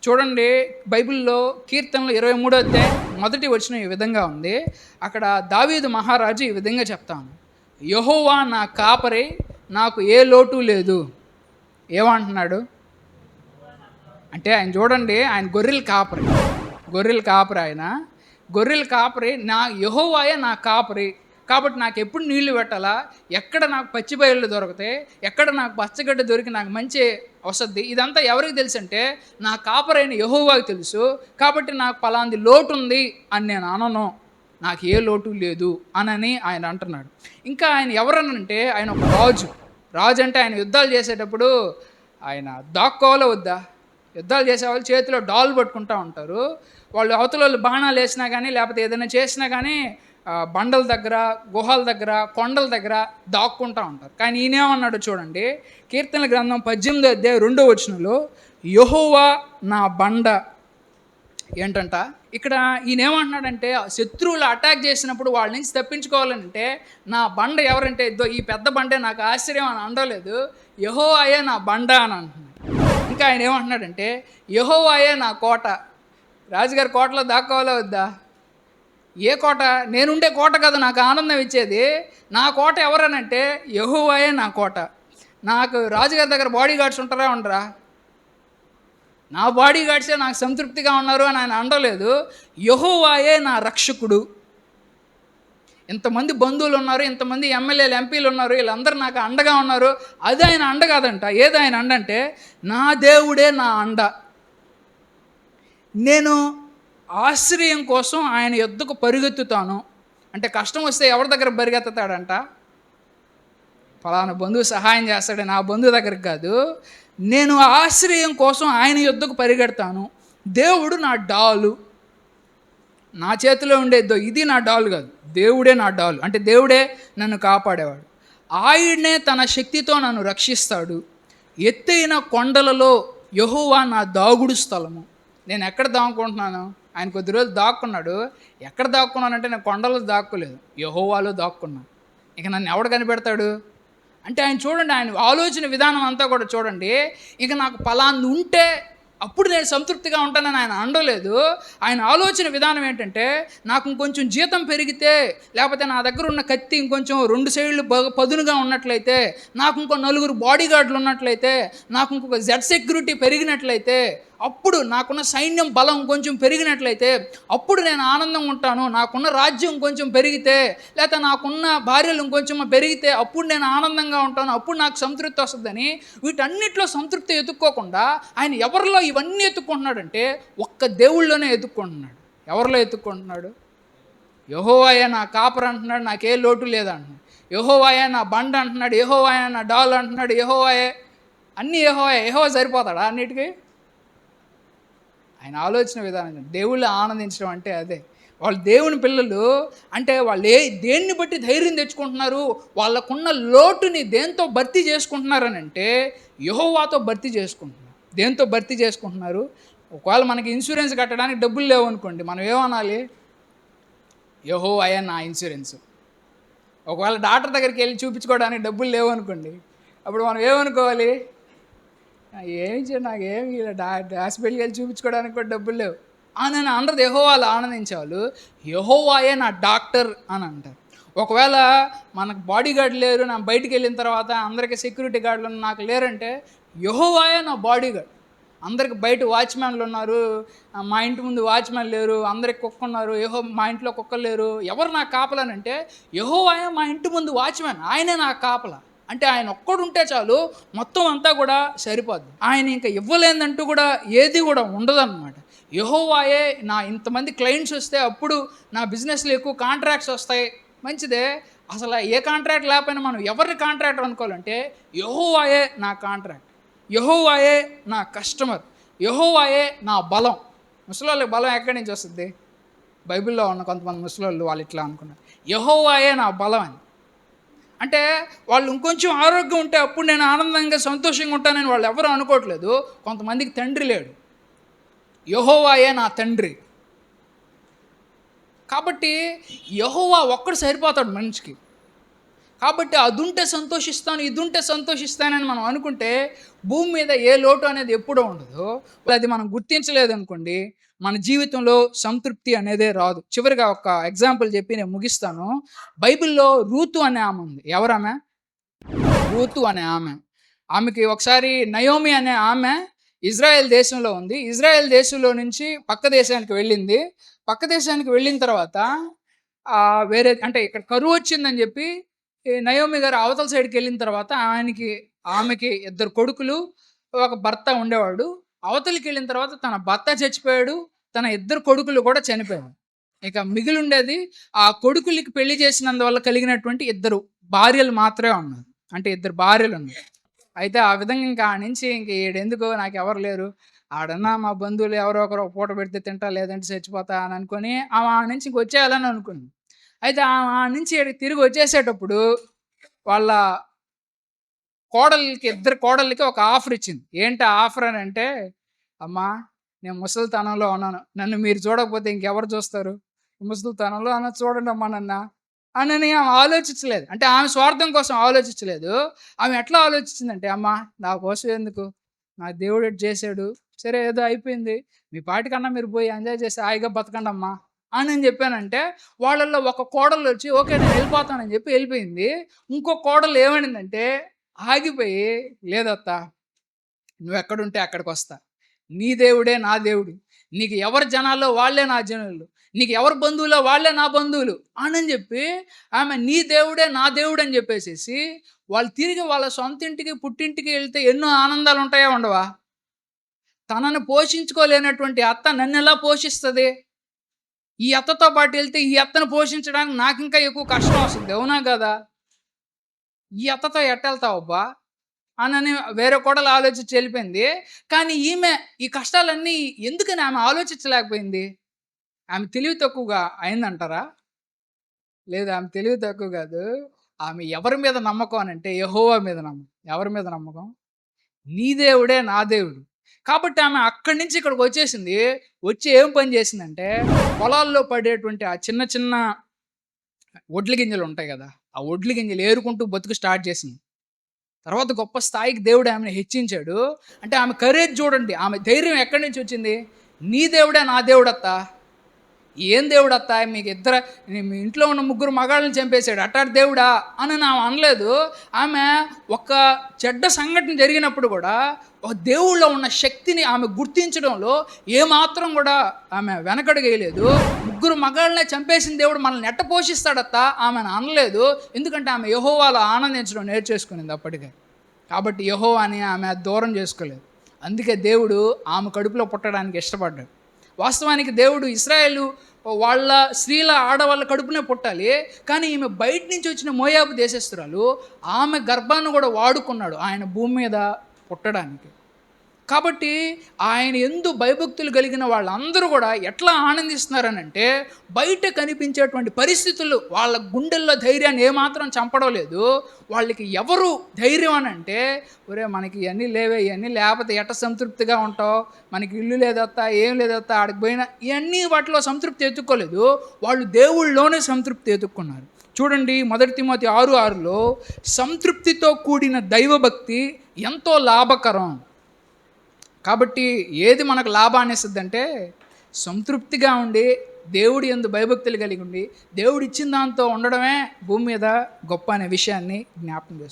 చూడండి, బైబిల్‌లో కీర్తనలు 23 అధ్యాయం మొదటి వచనం ఈ విధంగా ఉంది. అక్కడ దావీదు మహారాజు ఈ విధంగా చెప్తాను, యెహోవా నా కాపరి, నాకు ఏ లోటు లేదు. ఏమంటున్నాడు అంటే, ఆయన చూడండి, ఆయన గొర్రెల కాపరి ఆయన. గొర్రెల కాపరి, నా యెహోవాయే నా కాపరి. కాబట్టి నాకు ఎప్పుడు నీళ్లు పెట్టాలా, ఎక్కడ నాకు పచ్చి బయళ్ళు దొరుకుతాయి, ఎక్కడ నాకు పచ్చగడ్డ దొరికి నాకు మంచి వసద్ది, ఇదంతా ఎవరికి తెలుసు అంటే నా కాపరైన యెహోవాకి తెలుసు. కాబట్టి నాకు పలాంది లోటు ఉంది అని నేను అనను, నాకు ఏ లోటు లేదు అనని ఆయన అంటున్నాడు. ఇంకా ఆయన ఎవరనంటే ఆయన ఒక రాజు అంటే ఆయన యుద్ధాలు చేసేటప్పుడు ఆయన దాక్కోవాలో వద్దా? యుద్ధాలు చేసేవాళ్ళు చేతిలో డాల్ పట్టుకుంటూ ఉంటారు. వాళ్ళు అవతల వాళ్ళు బాణాలు వేసినా కానీ లేకపోతే ఏదైనా చేసినా కానీ బండల దగ్గర, గుహల దగ్గర, కొండల దగ్గర దాక్కుంటూ ఉంటారు. కానీ ఈయనేమన్నాడు చూడండి, కీర్తనల గ్రంథం 18 అధ్యాయం 2వ వచనంలో, యెహోవా నా బండ. ఏంటంట ఇక్కడ ఈయన ఏమంటున్నాడంటే, శత్రువులు అటాక్ చేసినప్పుడు వాళ్ళ నుంచి తప్పించుకోవాలంటే నా బండ ఎవరంటే ఈ పెద్ద బండే నాకు ఆశ్చర్యం అని అనలేదు, యెహోవాయే నా బండ అని అంటున్నాడు. ఇంకా ఆయన ఏమంటున్నాడంటే, యెహోవాయే నా కోట. రాజుగారి కోటలో దాక్కోవాలో వద్దా? ఏ కోట? నేనుండే కోట కదా నాకు ఆనందం ఇచ్చేది. నా కోట ఎవరనంటే యెహోవాయే నా కోట. నాకు రాజుగారి దగ్గర బాడీ గార్డ్స్ ఉంటారా ఉండరా? నా బాడీ గార్డ్సే నాకు సంతృప్తిగా ఉన్నారు అని ఆయన అనలేదు. యెహోవాయే నా రక్షకుడు. ఇంతమంది బంధువులు ఉన్నారు, ఇంతమంది ఎమ్మెల్యేలు, ఎంపీలు ఉన్నారు, వీళ్ళందరూ నాకు అండగా ఉన్నారు. అది ఆయన అండ కాదంట. ఏది ఆయన అండ అంటే, నా దేవుడే నా అండ. నేను ఆశ్రయం కోసం ఆయన యొద్దకు పరిగెత్తుతాను. అంటే కష్టం వస్తే ఎవరి దగ్గర పరిగెత్తుతాడంట? ఫలానా బంధువు సహాయం చేస్తాడు, నా బంధువు దగ్గరికి కాదు. నేను ఆశ్రయం కోసం ఆయన యొద్దకు పరిగెడతాను. దేవుడు నా డాలు. నా చేతిలో ఉండేదో ఇది నా డాలు కాదు, దేవుడే నా డాలు. అంటే దేవుడే నన్ను కాపాడేవాడు. ఆయనే తన శక్తితో నన్ను రక్షిస్తాడు. ఎత్తైన కొండలలో యెహోవా నా దాగుడు స్థలము. నేను ఎక్కడ దాక్కుంటున్నాను? ఆయన కొద్ది రోజులు దాక్కున్నాడు. ఎక్కడ దాక్కున్నానంటే నేను కొండలో దాక్కోలేదు, యెహోవాలో దాక్కున్నాను. ఇక నన్ను ఎవడు కనిపెడతాడు అంటే ఆయన చూడండి, ఆయన ఆలోచన విధానం అంతా కూడా చూడండి. ఇక నాకు పలాంది ఉంటే అప్పుడు నేను సంతృప్తిగా ఉంటానని ఆయన అనలేదు. ఆయన ఆలోచన విధానం ఏంటంటే, నాకు ఇంకొంచెం జీతం పెరిగితే, లేకపోతే నా దగ్గర ఉన్న కత్తి ఇంకొంచెం 2 సైడ్లు పదునుగా ఉన్నట్లయితే, నాకు ఇంకో 4 బాడీ గార్డులు ఉన్నట్లయితే, నాకు ఇంకొక జెడ్ సెక్యూరిటీ పెరిగినట్లయితే, అప్పుడు నాకున్న సైన్యం బలం కొంచెం పెరిగినట్లయితే అప్పుడు నేను ఆనందంగా ఉంటాను. నాకున్న రాజ్యం కొంచెం పెరిగితే, లేకపోతే నాకున్న భార్యలు ఇంకొంచెం పెరిగితే అప్పుడు నేను ఆనందంగా ఉంటాను, అప్పుడు నాకు సంతృప్తి వస్తుందని వీటన్నిటిలో సంతృప్తి ఎత్తుక్కోకుండా ఆయన ఎవరిలో ఇవన్నీ ఎత్తుక్కుంటున్నాడంటే ఒక్క దేవుళ్ళలోనే ఎత్తుక్కుంటున్నాడు. ఎవరిలో ఎత్తుక్కుంటున్నాడు? యెహోవాయే నా కాపరి అంటున్నాడు, నాకే లోటు లేదంటున్నాడు. యెహోవాయే నా బండ అంటున్నాడు, యెహోవాయే నా డాల్ అంటున్నాడు. యెహోవాయే అన్నీ యెహోవాయే. యెహోవా సరిపోతాడా అన్నిటికీ? ఆయన ఆలోచన విధానం. దేవుళ్ళు ఆనందించడం అంటే అదే. వాళ్ళు దేవుని పిల్లలు అంటే వాళ్ళు దేన్ని బట్టి ధైర్యం తెచ్చుకుంటున్నారు, వాళ్ళకున్న లోటుని దేంతో భర్తీ చేసుకుంటున్నారని అంటే యెహోవాతో భర్తీ చేసుకుంటున్నారు. దేంతో భర్తీ చేసుకుంటున్నారు? ఒకవేళ మనకి ఇన్సూరెన్స్ కట్టడానికి డబ్బులు లేవు అనుకోండి, మనం ఏమనాలి? యెహోవాయే నా ఇన్సూరెన్స్. ఒకవేళ డాక్టర్ దగ్గరికి వెళ్ళి చూపించుకోవడానికి డబ్బులు లేవు అనుకోండి, అప్పుడు మనం ఏమనుకోవాలి? ఏమి చేయ, నాకేమి హాస్పిటల్కి వెళ్ళి చూపించుకోవడానికి కూడా డబ్బులు లేవు అని అనరు. యెహోవాలు ఆనందించేవాళ్ళు యెహోవాయే నా డాక్టర్ అని అంటారు. ఒకవేళ మనకు బాడీ గార్డ్ లేరు, నా బయటికి వెళ్ళిన తర్వాత అందరికీ సెక్యూరిటీ గార్డులు నాకు లేరంటే యెహోవాయే నా బాడీ గార్డ్. అందరికి బయట వాచ్మ్యాన్లు ఉన్నారు, మా ఇంటి ముందు వాచ్మ్యాన్ లేరు, అందరికి కుక్క ఉన్నారు, మా ఇంట్లో కుక్కలు లేరు, ఎవరు నాకు కాపలానంటే యెహోవాయే మా ఇంటి ముందు వాచ్మ్యాన్, ఆయనే నాకు కాపలా. అంటే ఆయన ఒక్కడు ఉంటే చాలు, మొత్తం అంతా కూడా సరిపోద్ది. ఆయన ఇంకా ఇవ్వలేదంటూ కూడా ఏది కూడా ఉండదన్నమాట. యెహోవాయే నా ఇంతమంది క్లయింట్స్ వస్తే అప్పుడు నా బిజినెస్లో ఎక్కువ కాంట్రాక్ట్స్ వస్తాయి, మంచిదే. అసలు ఏ కాంట్రాక్ట్ లేకపోయినా మనం ఎవరిని కాంట్రాక్టర్ అనుకోవాలంటే యెహోవాయే నా కాంట్రాక్ట్, యెహోవాయే నా కస్టమర్, యెహోవాయే నా బలం. ముసలోళ్ళకి బలం ఎక్కడి నుంచి వస్తుంది? బైబిల్లో ఉన్న కొంతమంది ముసలోళ్ళు వాళ్ళు ఇట్లా అనుకున్నారు, యెహోవాయే నా బలం అని. అంటే వాళ్ళు ఇంకొంచెం ఆరోగ్యం ఉంటే అప్పుడు నేను ఆనందంగా సంతోషంగా ఉంటానని వాళ్ళు ఎవరు అనుకోవట్లేదు. కొంతమందికి తండ్రి లేడు, యెహోవాయే నా తండ్రి. కాబట్టి యెహోవా ఒక్కడు సరిపోతాడు మనిషికి. కాబట్టి అదుంటే సంతోషిస్తాను, ఇదుంటే సంతోషిస్తానని మనం అనుకుంటే భూమి మీద ఏ లోటు అనేది ఎప్పుడూ ఉండదు. అది మనం గుర్తించలేదనుకోండి, మన జీవితంలో సంతృప్తి అనేదే రాదు. చివరిగా ఒక ఎగ్జాంపుల్ చెప్పి నేను ముగిస్తాను. బైబిల్‌లో రూతు అనే ఆమె ఉంది. ఎవరామె? రూతు అనే ఆమె. ఆమెకి ఒకసారి నయోమి అనే ఆమె ఇజ్రాయెల్ దేశంలో ఉంది. ఇజ్రాయెల్ దేశంలో నుంచి పక్క దేశానికి వెళ్ళింది. పక్క దేశానికి వెళ్ళిన తర్వాత వేరే అంటే ఇక్కడ కరువొచ్చిందని జెప్పి ఈ నయోమి గారు అవతల సైడ్‌కెళ్ళిన తర్వాత ఆమెకి ఇద్దరు కొడుకులు, ఒక భర్త ఉండేవాడు. అవతలికెళ్ళిన తర్వాత తన భర్త చచ్చిపోయాడు. తన ఇద్దరు కొడుకులు కూడా చనిపోయారు. ఇక మిగిలుండేది ఆ కొడుకులకి పెళ్లి చేసినందువల్ల కలిగినటువంటి ఇద్దరు భార్యలు మాత్రమే ఉన్నారు. అంటే ఇద్దరు భార్యలున్నారు. అయితే ఆ విధంగా ఇంకా ఆడ్నుంచి ఇంక ఈడెందుకు నాకెవరు లేరు. ఆడన్నా మా బంధువులు ఎవరో ఒకరు ఒక పూట పెడితే తింటా, లేదంటే చచ్చిపోతా అని అనుకోని ఆమె ఆడ్నుంచి ఇంక వచ్చేయాలని అనుకుంది. అయితే ఆమె ఆడ్నుంచి ఈడకి తిరిగి వచ్చేసేటప్పుడు వాళ్ళ ఇద్దరు కోడళ్ళకి ఒక ఆఫర్ ఇచ్చింది. ఏంటి ఆ ఆఫర్ అనంటే, "అమ్మా నేను ముసలితనంలో ఉన్నాను. నన్ను మీరు చూడకపోతే ఇంకెవరు చూస్తారు? ముసలితనంలో చూడండమ్మా అనని ఆమె ఆలోచించలేదు. అంటే ఆమె స్వార్థం కోసం ఆలోచించలేదు. ఆమె ఎట్లా ఆలోచించిందంటే, "అమ్మా నా కోసం ఎందుకు? నా దేవుడు ఇటు చేసాడు. సరే ఏదో అయిపోయింది. మీ పాటికన్నా మీరు పోయి ఎంజాయ్ చేసి హాయిగా బతకండమ్మా" అని చెప్పానంటే, వాళ్ళల్లో ఒక కోడలొచ్చి ఓకే నేను వెళ్ళిపోతానని చెప్పి వెళ్ళిపోయింది. ఇంకో కోడలు ఏమనిందంటే ఆగిపోయి, "లేదత్తా నువ్వెక్కడుంటే అక్కడికొస్తా. నీ దేవుడే నా దేవుడు. నీకు ఎవరి జనాల్లో వాళ్ళే నా జనులు. నీకు ఎవరి బంధువులో వాళ్ళే నా బంధువులు" అనని చెప్పి ఆమె నీ దేవుడే నా దేవుడు అని చెప్పేసేసి వాళ్ళు తిరిగి వాళ్ళ సొంత ఇంటికి, పుట్టింటికి వెళ్తే ఎన్నో ఆనందాలు ఉంటాయా ఉండవా? తనను పోషించుకోలేనటువంటి అత్త నన్నెలా పోషిస్తది? ఈ అత్తతో పాటు వెళ్తే ఈ అత్తను పోషించడానికి నాకింకా ఎక్కువ కష్టం వస్తుంది. అవునా కదా? ఈ అత్తతో ఎట్టెళ్తావబ్బా? అనని వేరే కోడలు ఆలోచించి వెళ్ళిపోయింది. కానీ ఈమె ఈ కష్టాలన్నీ ఎందుకని ఆమె ఆలోచించలేకపోయింది? ఆమె తెలివి తక్కువగా అయిందంటారా? లేదు, ఆమె తెలివి తక్కువ కాదు. ఆమె ఎవరి మీద నమ్మకం అనంటే యెహోవా మీద నమ్మకం. ఎవరి మీద నమ్మకం? నీ దేవుడే నా దేవుడు. కాబట్టి ఆమె అక్కడి నుంచి ఇక్కడికొచ్చేసింది. వచ్చి ఏం పని చేసిందంటే, పొలాల్లో పడేటువంటి ఆ చిన్న చిన్న వడ్ల గింజలుంటాయి గదా! ఆ వడ్ల గింజలు ఏరుకుంటూ బతుకు స్టార్ట్ చేసింది. తర్వాత గొప్ప స్థాయికి దేవుడు ఆమెను హెచ్చించాడు. అంటే ఆమె కరేజ్ చూడండి. ఆమె ధైర్యం ఎక్కడి నుంచి వచ్చింది? నీ దేవుడే నా దేవుడత్తా. ఏం దేవుడత్తా మీ ఇంట్లో ఉన్న ముగ్గురు మగాళ్ళని చంపేశాడు. అట్టాటి దేవుడా అని ఆమె అనలేదు. ఆమె ఒక చెడ్డ సంఘటన జరిగినప్పుడు కూడా ఒక దేవుళ్ళో ఉన్న శక్తిని ఆమె గుర్తించడంలో ఏమాత్రం కూడా ఆమె వెనకడుగేయలేదు. ముగ్గురు మగాళ్ళనే చంపేసిన దేవుడు మనల్ని ఎట్ట పోషిస్తాడత్తా ఆమెను అనలేదు. ఎందుకంటే ఆమె యెహోవాలో ఆనందించడం నేర్చేసుకునింది అప్పటికే. కాబట్టి యెహోవాని ఆమె దూరం చేసుకోలేదు. అందుకే దేవుడు ఆమె కడుపులో పుట్టడానికి ఇష్టపడ్డాడు. వాస్తవానికి దేవుడు ఇశ్రాయేలు వాళ్ళ స్త్రీల ఆడవాళ్ళ కడుపునే పుట్టాలి. కానీ ఈమె బయట నుంచి వచ్చిన మోయాబు దేశస్తురాలు ఆమె గర్భాన్ని కూడా వాడుకున్నాడు ఆయన భూమి మీద పుట్టడానికి. కాబట్టి ఆయన యందు భయభక్తులు కలిగిన వాళ్ళందరూ కూడా ఎట్లా ఆనందిస్తున్నారనంటే, బయట కనిపించేటువంటి పరిస్థితులు వాళ్ళ గుండెల్లో ధైర్యాన్ని ఏమాత్రం చంపడం లేదు. వాళ్ళకి ఎవరు ధైర్యం అనంటే, ఒరే మనకి ఇవన్నీ లేవే, ఇవన్నీ లేకపోతే ఎట్ట సంతృప్తిగా ఉంటావు, మనకి ఇల్లు లేదత్తా, ఏం లేదత్తా, ఆడికి పోయినా ఇవన్నీ వాటిలో సంతృప్తి ఎత్తుక్కోలేదు. వాళ్ళు దేవుళ్ళలోనే సంతృప్తి ఎత్తుక్కున్నారు. చూడండి 1 తిమోతి 6:6లో సంతృప్తితో కూడిన దైవభక్తి ఎంతో లాభకరం. కాబట్టి ఏది మనకు లాభాన్ని ఇస్తుందంటే, సంతృప్తిగా ఉండి దేవుడి యందు భయభక్తులు కలిగి ఉండి దేవుడు ఇచ్చిన దాంతో ఉండడమే భూమి మీద గొప్ప అనే విషయాన్ని జ్ఞాపకం చేస్తుంది.